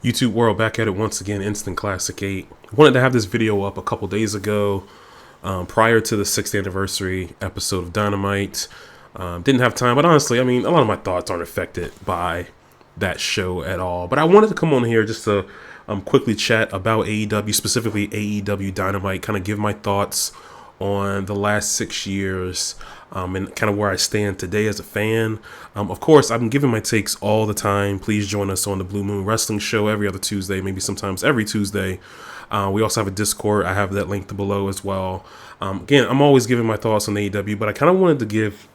YouTube world, back at it once again. Instant Classic 8. Wanted to have this video up a couple days ago, prior to the 6th anniversary episode of Dynamite. Didn't have time, but honestly, I mean, a lot of my thoughts aren't affected by that show at all. But I wanted to come on here just to quickly chat about AEW, specifically AEW Dynamite, kind of give my thoughts on the last 6 years, and kind of where I stand today as a fan. Of course, I'm giving my takes all the time. Please join us on the Blue Moon Wrestling Show every other Tuesday, maybe sometimes every Tuesday. We also have a Discord. I have that linked below as well. Again, I'm always giving my thoughts on AEW, but I kind of wanted to give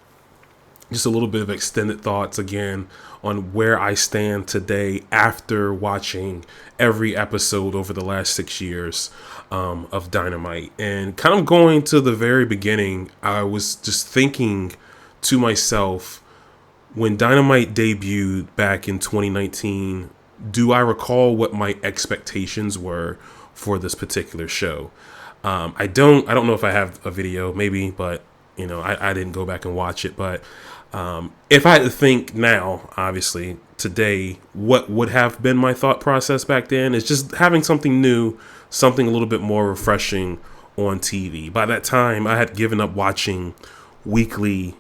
just a little bit of extended thoughts again on where I stand today after watching every episode over the last 6 years of Dynamite. And kind of going to the very beginning, I was just thinking to myself, when Dynamite debuted back in 2019, do I recall what my expectations were for this particular show? I don't know if I have a video, maybe, but I didn't go back and watch it. But if I had to think now, obviously today, what would have been my thought process back then is just having something new, something a little bit more refreshing on TV. By that time, I had given up watching weekly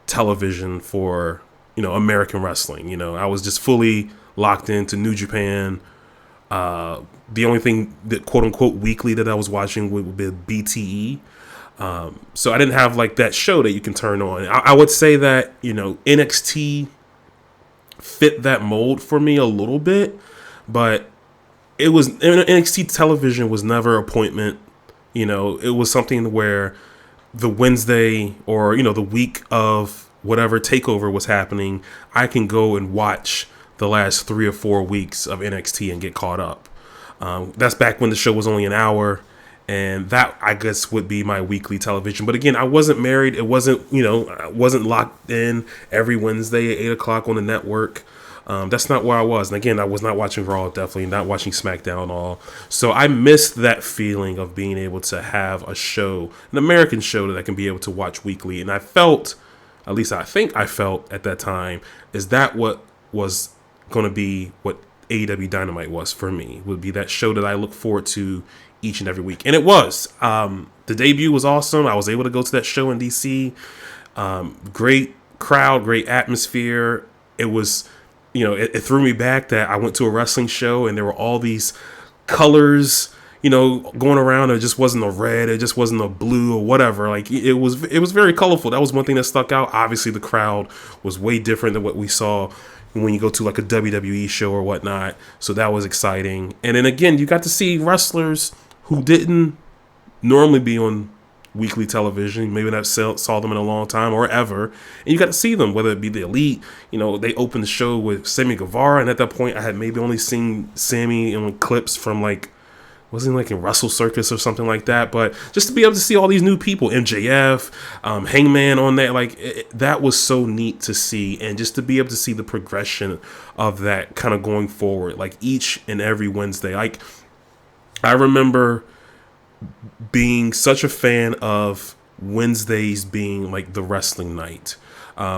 television for American wrestling. I was just fully locked into New Japan. The only thing that quote unquote weekly that I was watching would be BTE. So I didn't have like that show that you can turn on. I would say that NXT fit that mold for me a little bit, but NXT television was never appointment. It was something where the Wednesday or the week of whatever takeover was happening, I can go and watch the last 3 or 4 weeks of NXT and get caught up. That's back when the show was only an hour. And that, I guess, would be my weekly television. But again, I wasn't married. It wasn't, I wasn't locked in every Wednesday at 8 o'clock on the network. That's not where I was. And again, I was not watching Raw, definitely not watching SmackDown at all. So I missed that feeling of being able to have a show, an American show that I can be able to watch weekly. And I felt, at least I think I felt at that time, is that what was going to be what AEW Dynamite was for me, would be that show that I look forward to each and every week. And it was. The debut was awesome. I was able to go to that show in DC. Great crowd, great atmosphere. It was, it threw me back that I went to a wrestling show and there were all these colors, going around. It just wasn't a red. It just wasn't a blue or whatever. Like it was very colorful. That was one thing that stuck out. Obviously, the crowd was way different than what we saw when you go to like a WWE show or whatnot. So that was exciting. And then again, you got to see wrestlers who didn't normally be on weekly television, maybe not saw them in a long time or ever, and you got to see them, whether it be the Elite. They opened the show with Sammy Guevara, and at that point I had maybe only seen Sammy in clips from wasn't like in Wrestle Circus or something like that, but just to be able to see all these new people, MJF, Hangman on that, that was so neat to see, and just to be able to see the progression of that kind of going forward, like each and every Wednesday. Like I remember being such a fan of Wednesdays being like the wrestling night.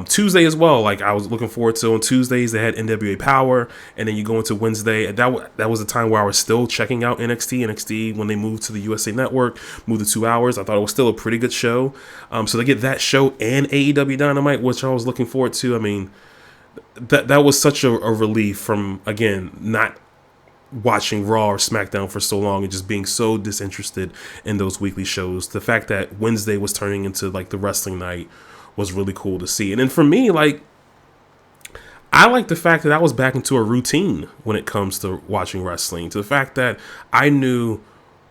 Tuesday as well. Like I was looking forward to on Tuesdays they had NWA Power, and then you go into Wednesday. That was a time where I was still checking out NXT. NXT when they moved to the USA Network, moved to 2 hours. I thought it was still a pretty good show. So to get that show and AEW Dynamite, which I was looking forward to. I mean, that was such a relief from, again, not watching Raw or SmackDown for so long and just being so disinterested in those weekly shows. The fact that Wednesday was turning into like the wrestling night was really cool to see. And then for me, like, I like the fact that I was back into a routine when it comes to watching wrestling. To the fact that I knew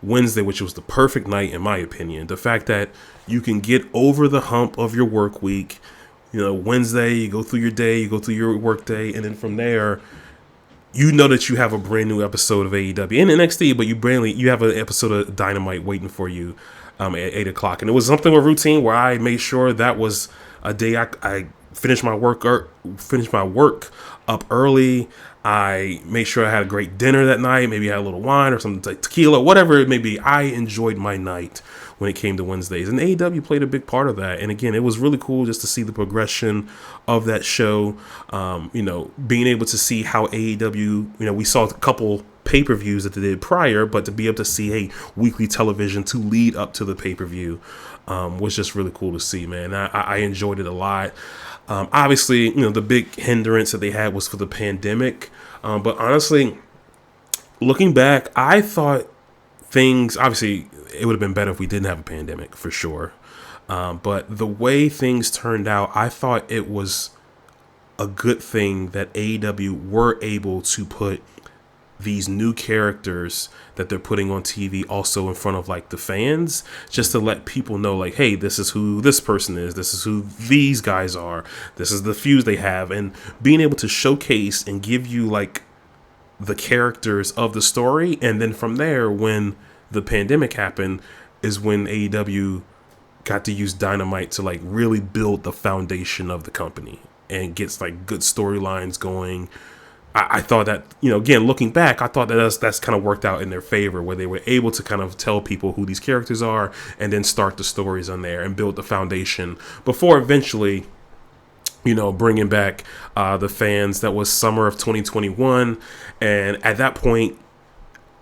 Wednesday, which was the perfect night in my opinion. The fact that you can get over the hump of your work week. Wednesday, you go through your day, you go through your work day, and then from there, that you have a brand new episode of AEW and NXT, but you have an episode of Dynamite waiting for you at 8 o'clock. And it was something, a routine where I made sure that was a day I finished my work up early. I made sure I had a great dinner that night. Maybe I had a little wine or something like tequila, whatever it may be. I enjoyed my night when it came to Wednesdays. And AEW played a big part of that. And again, it was really cool just to see the progression of that show. Being able to see how AEW, we saw a couple pay-per-views that they did prior, but to be able to see, hey, weekly television to lead up to the pay-per-view was just really cool to see, man. I enjoyed it a lot. Obviously, the big hindrance that they had was for the pandemic. But honestly, looking back, I thought things, obviously, it would have been better if we didn't have a pandemic, for sure. But the way things turned out, I thought it was a good thing that AEW were able to put these new characters that they're putting on TV also in front of like the fans, just to let people know like, hey, this is who this person is, this is who these guys are, this is the feuds they have, and being able to showcase and give you like the characters of the story. And then from there, when the pandemic happened, is when AEW got to use Dynamite to like really build the foundation of the company and gets like good storylines going. I thought that, again, looking back, I thought that that's kind of worked out in their favor, where they were able to kind of tell people who these characters are and then start the stories on there and build the foundation before eventually, bringing back the fans. That was summer of 2021. And at that point,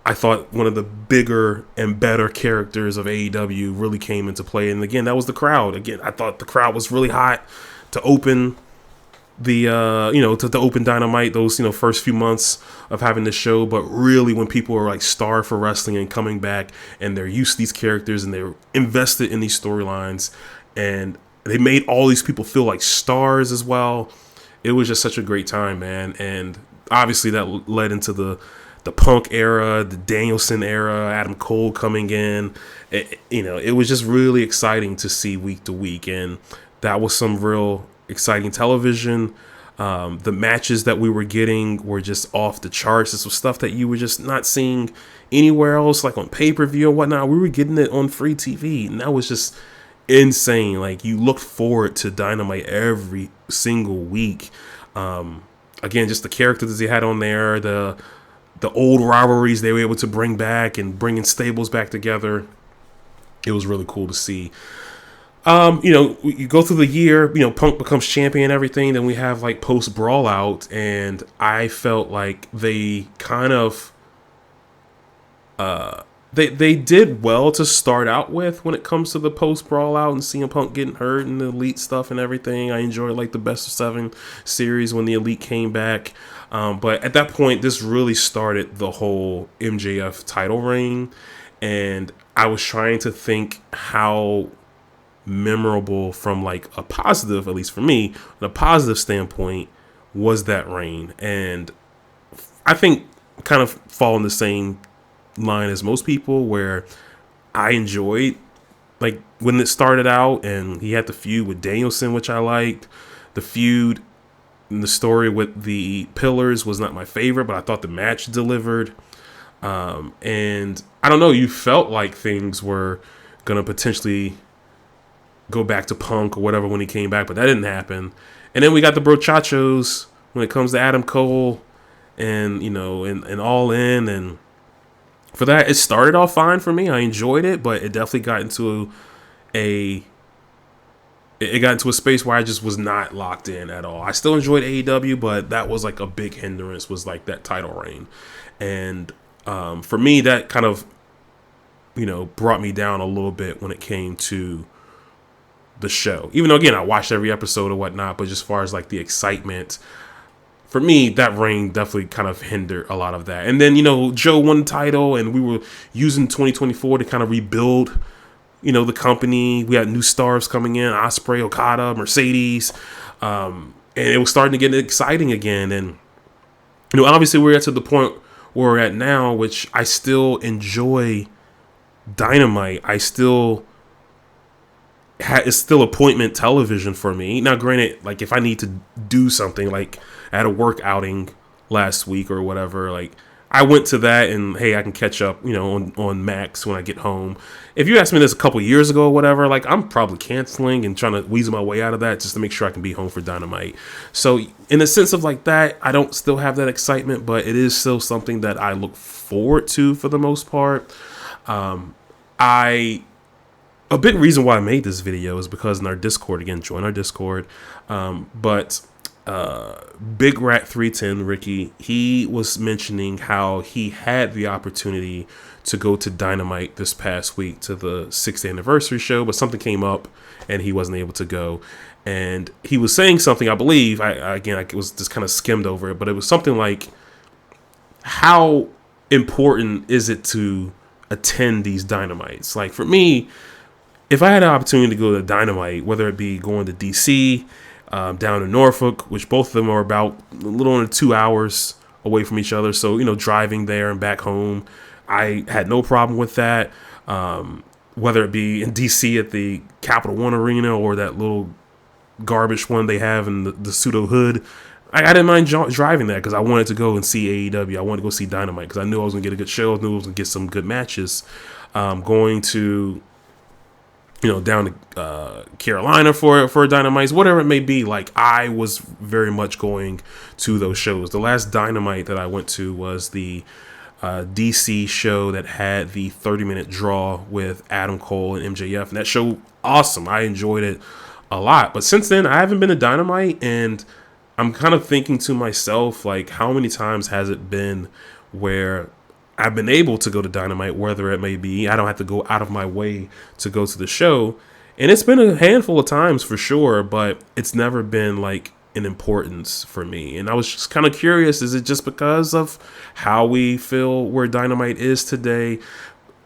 I thought one of the bigger and better characters of AEW really came into play. And again, that was the crowd. Again, I thought the crowd was really hot to open the to open Dynamite, those first few months of having the show. But really, when people are like starved for wrestling and coming back and they're used to these characters and they're invested in these storylines and they made all these people feel like stars as well, it was just such a great time, man. And obviously that led into the Punk era, the Danielson era, Adam Cole coming in. It was just really exciting to see week to week, and that was some real exciting television. The matches that we were getting were just off the charts. This was stuff that you were just not seeing anywhere else, like on pay-per-view or whatnot. We were getting it on free TV, and that was just insane. Like, you looked forward to Dynamite every single week. Again, just the characters they had on there, the old rivalries they were able to bring back and bringing stables back together. It was really cool to see. You go through the year, Punk becomes champion and everything. Then we have like post Brawl Out, and I felt like they kind of they did well to start out with when it comes to the post Brawl Out and CM Punk getting hurt and the Elite stuff and everything. I enjoyed like the Best of 7 series when the Elite came back. But at that point, this really started the whole MJF title reign, and I was trying to think how memorable from like a positive, at least for me, a positive standpoint, was that reign. And I think kind of fall in the same line as most people, where I enjoyed like when it started out and he had the feud with Danielson, which I liked. The feud and the story with the Pillars was not my favorite, but I thought the match delivered. And I don't know, you felt like things were gonna potentially go back to Punk or whatever when he came back, but that didn't happen. And then we got the brochachos when it comes to Adam Cole and and All In, and for that, it started off fine for me. I enjoyed it, but it definitely got into a space where I just was not locked in at all. I still enjoyed AEW, but that was like a big hindrance, was like that title reign. And for me, that kind of brought me down a little bit when it came to the show. Even though, again, I watched every episode or whatnot, but just as far as like the excitement, for me, that reign definitely kind of hindered a lot of that. And then, Joe won the title, and we were using 2024 to kind of rebuild, the company. We had new stars coming in, Ospreay, Okada, Mercedes, and it was starting to get exciting again. And, obviously we're at to the point where we're at now, which I still enjoy Dynamite. It's still appointment television for me. Now, granted, like if I need to do something, like I had a work outing last week or whatever, like I went to that, and hey, I can catch up, on Max when I get home. If you asked me this a couple years ago or whatever, like I'm probably canceling and trying to weasel my way out of that just to make sure I can be home for Dynamite. So in the sense of like that, I don't still have that excitement, but it is still something that I look forward to for the most part. I a big reason why I made this video is because in our Discord, again, join our Discord. But Big Rat 310 Ricky, he was mentioning how he had the opportunity to go to Dynamite this past week to the 6th anniversary show, but something came up and he wasn't able to go. And he was saying something, I believe, I was just kind of skimmed over it, but it was something like, how important is it to attend these Dynamites? Like, for me, if I had an opportunity to go to Dynamite, whether it be going to DC, down to Norfolk, which both of them are about a little under 2 hours away from each other, so, driving there and back home, I had no problem with that. Whether it be in DC at the Capital One Arena or that little garbage one they have in the pseudo hood, I didn't mind driving that because I wanted to go and see AEW. I wanted to go see Dynamite because I knew I was going to get a good show. I knew I was going to get some good matches. Going to, down to Carolina for Dynamites, whatever it may be. Like, I was very much going to those shows. The last Dynamite that I went to was the DC show that had the 30-minute draw with Adam Cole and MJF, and that show, awesome. I enjoyed it a lot. But since then, I haven't been to Dynamite, and I'm kind of thinking to myself, like, how many times has it been where I've been able to go to Dynamite, whether it may be I don't have to go out of my way to go to the show, and it's been a handful of times for sure, but it's never been like an importance for me. And I was just kind of curious, is it just because of how we feel where Dynamite is today?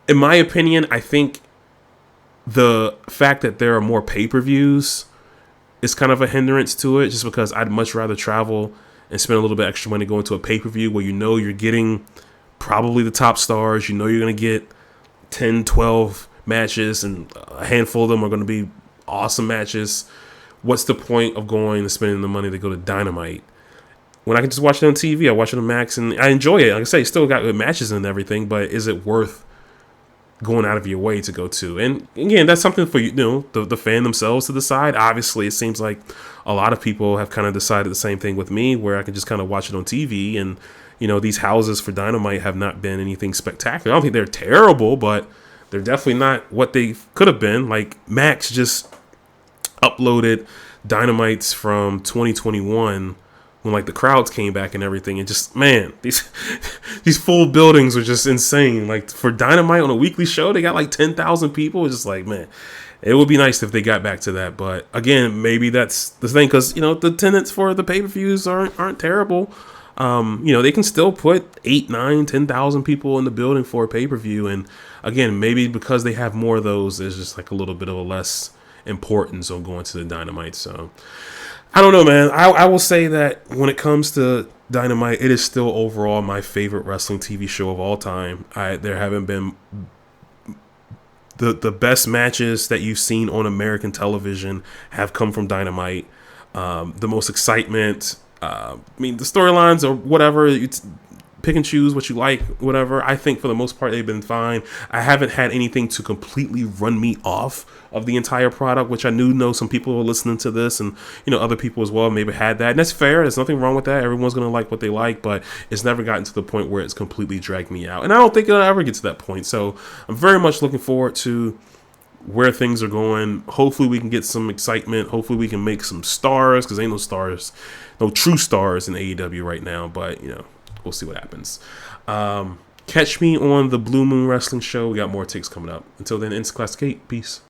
In my opinion, I think the fact that there are more pay-per-views is kind of a hindrance to it, just because I'd much rather travel and spend a little bit extra money going to a pay-per-view where you're getting probably the top stars, you're going to get 10, 12 matches, and a handful of them are going to be awesome matches. What's the point of going and spending the money to go to Dynamite when I can just watch it on TV? I watch it on Max, and I enjoy it. Like I say, still got good matches and everything, but is it worth going out of your way to go to? And again, that's something for the fan themselves to decide. Obviously, it seems like a lot of people have kind of decided the same thing with me, where I can just kind of watch it on TV. And these houses for Dynamite have not been anything spectacular. I don't think they're terrible, but they're definitely not what they could have been. Like, Max just uploaded Dynamites from 2021 when like the crowds came back and everything, and just, man, these full buildings are just insane. Like, for Dynamite on a weekly show, they got like 10,000 people. It's just like, man, it would be nice if they got back to that. But again, maybe that's the thing, because the attendance for the pay-per-views aren't terrible. They can still put 8, 9, 10,000 people in the building for a pay-per-view, and again, maybe because they have more of those, there's just like a little bit of a less importance on going to the Dynamite. So I don't know, man. I will say that when it comes to Dynamite, it is still overall my favorite wrestling TV show of all time. There haven't been the best matches that you've seen on American television have come from Dynamite. The most excitement. The storylines or whatever, pick and choose what you like, whatever. I think for the most part they've been fine. I haven't had anything to completely run me off of the entire product, which I know some people are listening to this, and other people as well maybe had that, and that's fair. There's nothing wrong with that. Everyone's gonna like what they like, but it's never gotten to the point where it's completely dragged me out, and I don't think it'll ever get to that point. So I'm very much looking forward to where things are going. Hopefully we can get some excitement. Hopefully we can make some stars, because ain't no true stars in AEW right now, but we'll see what happens. Catch me on the Blue Moon Wrestling Show. We got more takes coming up. Until then, Instant Classic 8. Peace.